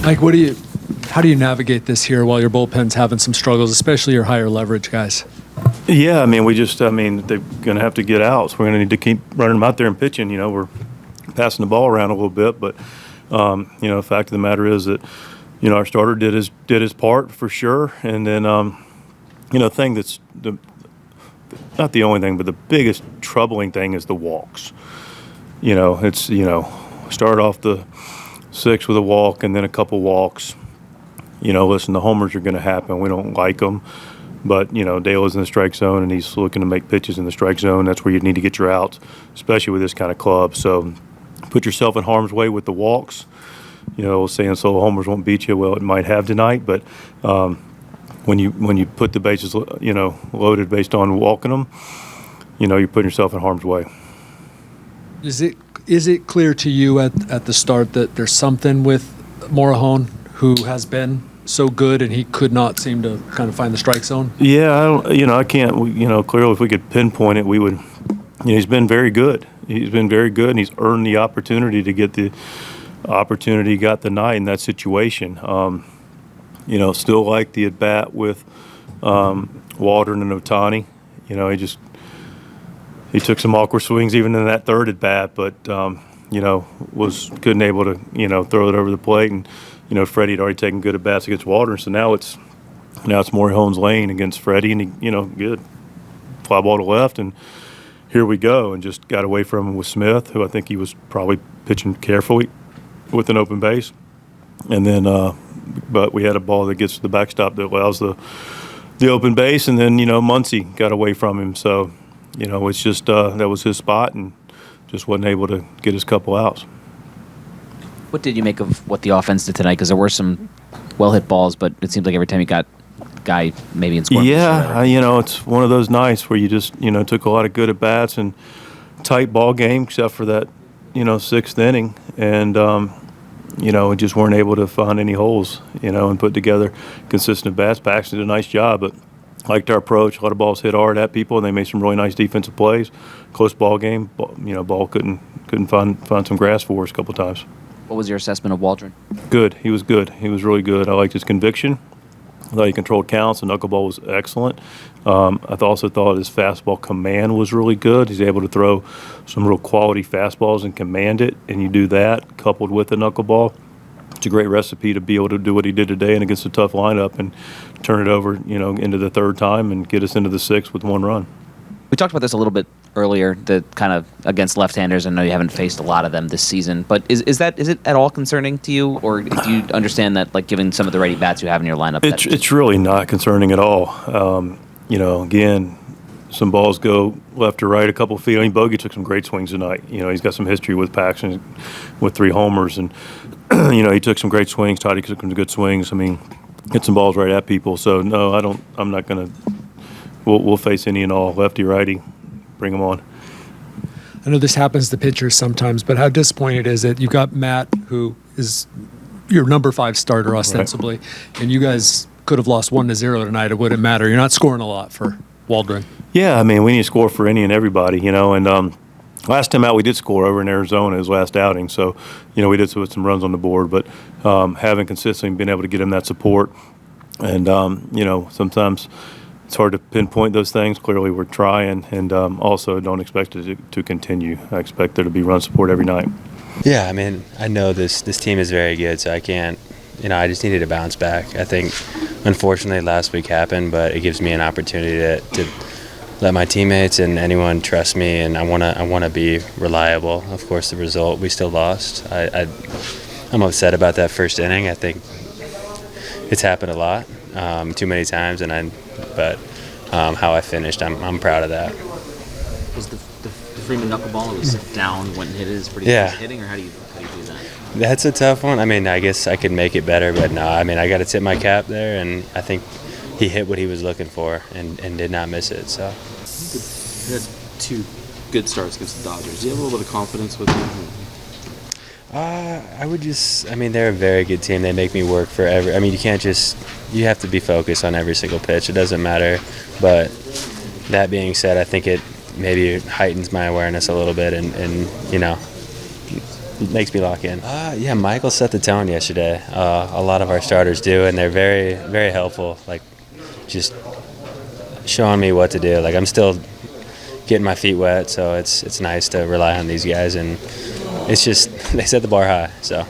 Mike, how do you navigate this here while your bullpen's having some struggles, especially your higher leverage guys? Yeah, I mean, they're going to have to get out. So we're going to need to keep running them out there and pitching. We're passing the ball around a little bit, but the fact of the matter is that our starter did his part for sure. And then the thing that's not the only thing, but the biggest troubling thing is the walks. Start off the sixth with a walk and then a couple walks. Listen, the homers are going to happen. We don't like them. But, Dale is in the strike zone, and he's looking to make pitches in the strike zone. That's where you need to get your outs, especially with this kind of club. So put yourself in harm's way with the walks. Saying solo homers won't beat you. Well, it might have tonight. But when you put the bases, loaded based on walking them, you're putting yourself in harm's way. Is it clear to you at the start that there's something with Moron, who has been so good and he could not seem to kind of find the strike zone? Yeah, I can't. Clearly, if we could pinpoint it, we would. He's been very good. He's been very good, and he's earned the opportunity to get the opportunity he got tonight in that situation. Still like the at bat with Waldren and Otani. He took some awkward swings even in that third at bat, but couldn't able to throw it over the plate. And Freddie had already taken good at bats against Waldren, so now it's Moron's lane against Freddie, and he good fly ball to left, and here we go. And just got away from him with Smith, who I think he was probably pitching carefully with an open base, and then but we had a ball that gets to the backstop that allows the open base, and then Muncy got away from him, so it's just that was his spot, and just wasn't able to get his couple outs. What did you make of what the offense did tonight? Because there were some well-hit balls, but it seemed like every time you got a guy maybe in scoring. Yeah, it's one of those nights where you just, took a lot of good at-bats and tight ball game, except for that, sixth inning. And, we just weren't able to find any holes, and put together consistent bats. Paxton did a nice job, but liked our approach. A lot of balls hit hard at people, and they made some really nice defensive plays. Close ball game. Ball couldn't find some grass for us a couple times. What was your assessment of Waldren? Good. He was good. He was really good. I liked his conviction. I thought he controlled counts. The knuckleball was excellent. I also thought his fastball command was really good. He's able to throw some real quality fastballs and command it, and you do that coupled with the knuckleball. It's a great recipe to be able to do what he did today and against a tough lineup and turn it over, into the third time and get us into the sixth with one run. We talked about this a little bit earlier, the kind of against left-handers. I know you haven't faced a lot of them this season, but is it at all concerning to you, or do you understand that, like, given some of the righty bats you have in your lineup? It's really not concerning at all. Again, some balls go left or right a couple feet. I mean, Bogey took some great swings tonight. He's got some history with Paxton with 3 homers, and he took some great swings. Toddy took some good swings. I mean, hit some balls right at people. So no, I'm not going to. We'll face any and all, lefty, righty. Bring them on. I know this happens to pitchers sometimes, but how disappointed is it? You've got Matt, who is your number 5 starter ostensibly, right, and you guys could have lost 1-0 tonight. It wouldn't matter. You're not scoring a lot for Waldren. Yeah, I mean, we need to score for any and everybody, and last time out we did score over in Arizona, his last outing, so, we did put some runs on the board, but having consistently been able to get him that support, and, sometimes it's hard to pinpoint those things. Clearly we're trying, and also don't expect it to continue. I expect there to be run support every night. Yeah, I mean, I know this team is very good, so I can't, I just needed to bounce back. I think, unfortunately, last week happened, but it gives me an opportunity to let my teammates and anyone trust me, and I want to be reliable. Of course, the result, we still lost. I'm upset about that first inning. I think it's happened a lot, too many times, but how I finished, I'm proud of that. Was the Freeman knuckleball, it was down when hit it is pretty good hitting, or how do you do that? That's a tough one. I mean, I guess I could make it better, but no, I mean, I got to tip my cap there, and I think he hit what he was looking for and did not miss it. So you had 2 good starts against the Dodgers. Do you have a little bit of confidence with him? They're a very good team. They make me work for you have to be focused on every single pitch. It doesn't matter. But that being said, I think it maybe heightens my awareness a little bit, and makes me lock in. Yeah, Michael set the tone yesterday. A lot of our starters do, and they're very, very helpful. Like, just showing me what to do. Like, I'm still getting my feet wet, so it's nice to rely on these guys, and it's just they set the bar high. So